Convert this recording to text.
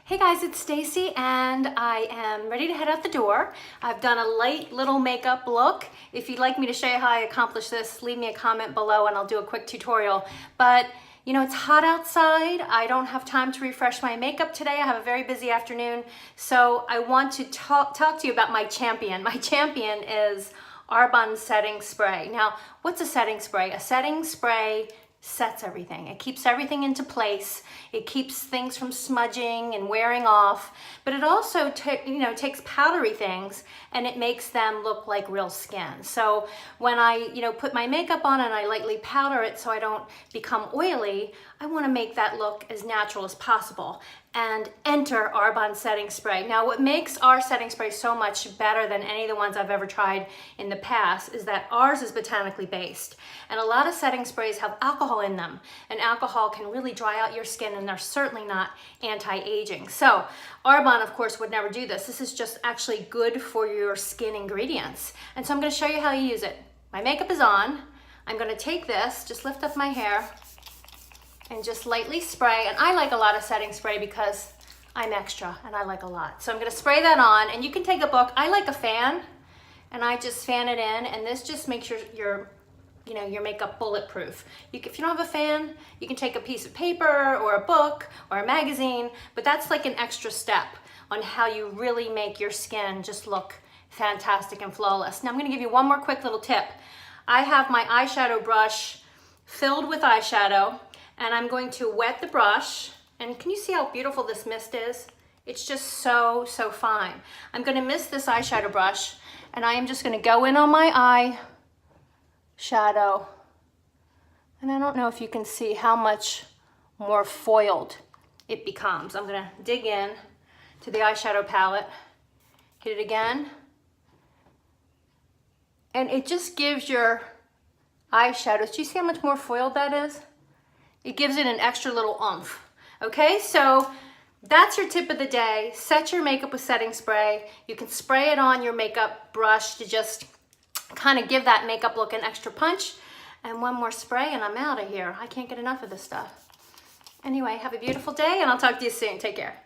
Hey guys, it's Stacey and I am ready to head out the door. I've done a light little makeup look. If you'd like me to show you how I accomplish this, leave me a comment below and I'll do a quick tutorial. But you know, it's hot outside. I don't have time to refresh my makeup today. I have a very busy afternoon. So I want to talk to you about my champion. My champion is Arbonne setting spray. Now, what's a setting spray? A setting spray sets everything. It keeps everything into place. It keeps things from smudging and wearing off, but it also takes powdery things and it makes them look like real skin. So when I put my makeup on and I lightly powder it so I don't become oily, I want to make that look as natural as possible. And enter Arbonne setting spray. Now what makes our setting spray so much better than any of the ones I've ever tried in the past is that ours is botanically based. And a lot of setting sprays have alcohol in them. And alcohol can really dry out your skin and they're certainly not anti-aging. So Arbonne, of course, would never do this. This is just actually good for your skin ingredients. And so I'm going to show you how you use it. My makeup is on. I'm going to take this, just lift up my hair, and just lightly spray. And I like a lot of setting spray because I'm extra and I like a lot. So I'm gonna spray that on, and you can take a book. I like a fan, and I just fan it in, and this just makes your makeup bulletproof. If you don't have a fan, you can take a piece of paper or a book or a magazine, but that's like an extra step on how you really make your skin just look fantastic and flawless. Now I'm gonna give you one more quick little tip. I have my eyeshadow brush filled with eyeshadow, and I'm going to wet the brush. And can you see how beautiful this mist is? It's just so fine. I'm gonna mist this eyeshadow brush, and I am just gonna go in on my eye shadow. And I don't know if you can see how much more foiled it becomes. I'm gonna dig in to the eyeshadow palette, hit it again, and it just gives your eyeshadows, do you see how much more foiled that is? It gives it an extra little oomph. Okay, so that's your tip of the day. Set your makeup with setting spray. You can spray it on your makeup brush to just kind of give that makeup look an extra punch. And one more spray and I'm out of here. I can't get enough of this stuff. Anyway, have a beautiful day and I'll talk to you soon. Take care.